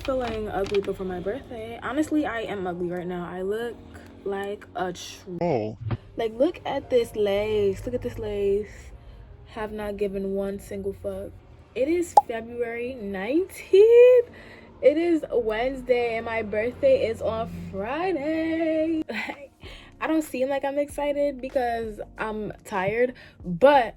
feeling ugly before my birthday. Honestly, I am ugly right now. I look like a troll. Like, look at this lace. Look at this lace. Have not given one single fuck. It is February 19th. It is Wednesday and my birthday is on Friday. I don't seem like I'm excited because I'm tired, but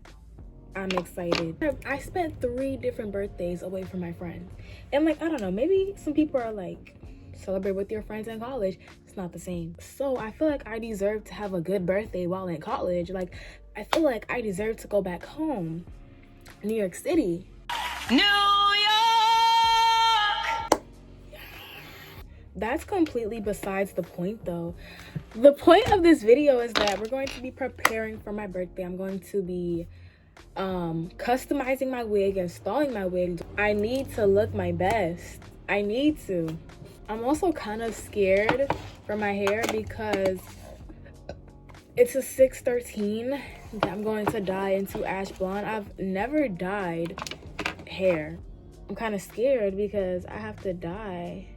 I'm excited. I spent 3 different birthdays away from my friends. And like, I don't know, maybe some people are like, celebrate with your friends in college. It's not the same. So I feel like I deserve to have a good birthday while in college. Like, I feel like I deserve to go back home, New York City. New York! That's completely besides the point though. The point of this video is that we're going to be preparing for my birthday. I'm going to be customizing my wig, installing my wig. I need to look my best. I need to. I'm also kind of scared for my hair because it's a 613 that I'm going to dye into ash blonde. I've never dyed hair. I'm kind of scared because I have to dye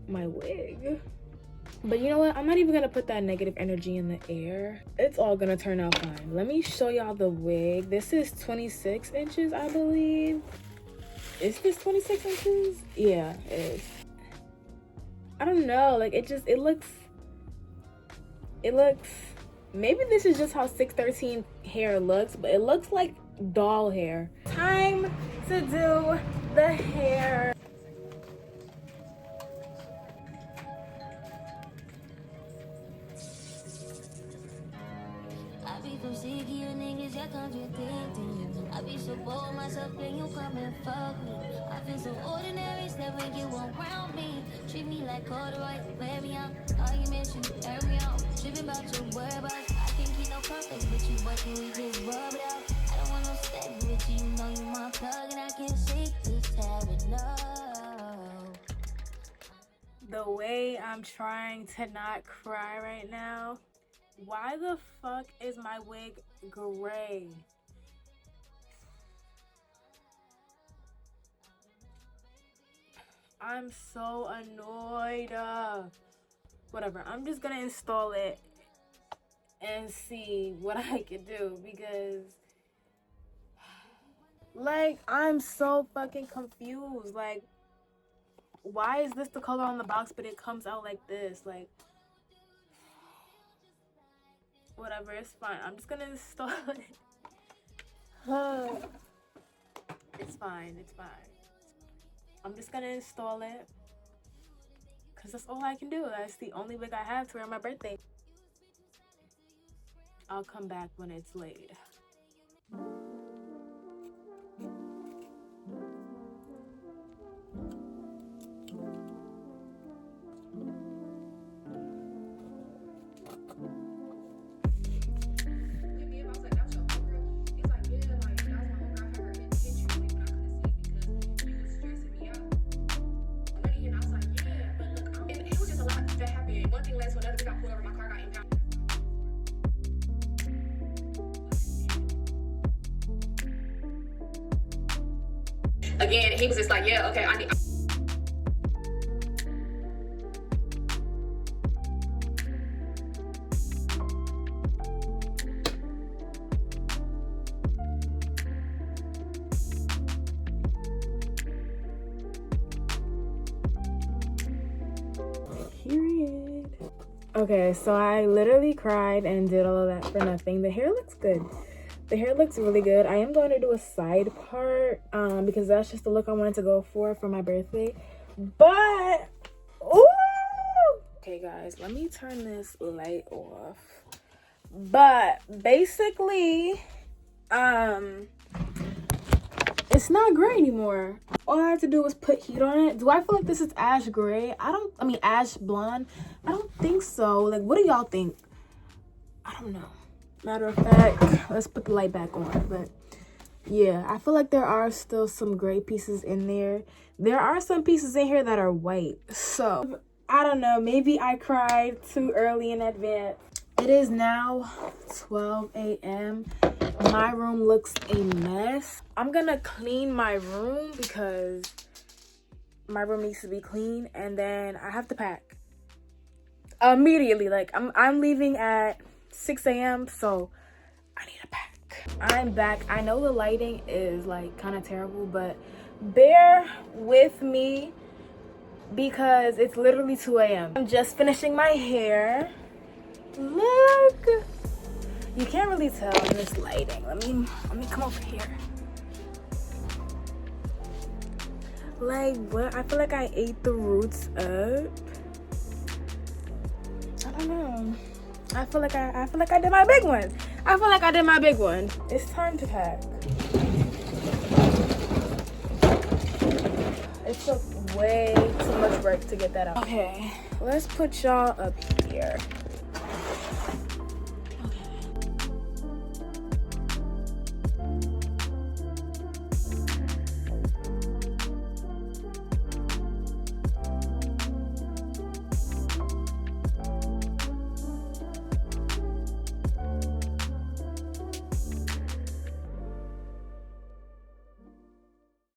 my wig. But you know what? I'm not even gonna put that negative energy in the air. It's all gonna turn out fine. Let me show y'all the wig. This is 26 inches, I believe. Is this 26 inches? Yeah, it is. I don't know, like it looks, maybe this is just how 613 hair looks, but it looks like doll hair. Time to do the hair. I be so bold myself when you come and fuck me. I feel so ordinary, step when you around me. Treat me like corduroy, wear me out. Arguments, you air me out. Tripping about your whereabouts. I can't keep no contact with you, but can we just rub it out? I don't want no step with you, you know you my plug, and I can't shake this habit, no. The way I'm trying to not cry right now. Why the fuck is my wig gray? I'm so annoyed. Whatever, I'm just gonna install it and see what I can do because like I'm so fucking confused. Like, why is this the color on the box but it comes out like this? Like, whatever, it's fine. I'm just gonna install it. It's fine, it's fine. I'm just gonna install it because that's all I can do. That's the only wig I have to wear on my birthday. I'll come back when it's laid. Again, he was just like, yeah, okay, I need. Period. Okay, so I literally cried and did all of that for nothing. The hair looks good. The hair looks really good. I am going to do a side part because that's just the look I wanted to go for my birthday. But, ooh! Okay, guys, let me turn this light off. But basically, it's not gray anymore. All I had to do was put heat on it. Do I feel like this is ash gray? I mean ash blonde. I don't think so. Like, what do y'all think? I don't know. Matter of fact, let's put the light back on. But yeah, I feel like there are still some gray pieces in there. There are some pieces in here that are white. So I don't know, maybe I cried too early in advance. It is now 12 a.m. My room looks a mess. I'm gonna clean my room because my room needs to be clean, and then I have to pack immediately. Like I'm leaving at 6 a.m. so I need to pack. I'm back. I know the lighting is like kind of terrible, but bear with me because it's literally 2 a.m. I'm just finishing my hair. Look, you can't really tell in this lighting. Let me come over here. Like, what? I feel like I ate the roots up. I don't know. I feel like I did my big one. I feel like I did my big one. It's time to pack. It took way too much work to get that out. Okay, let's put y'all up here.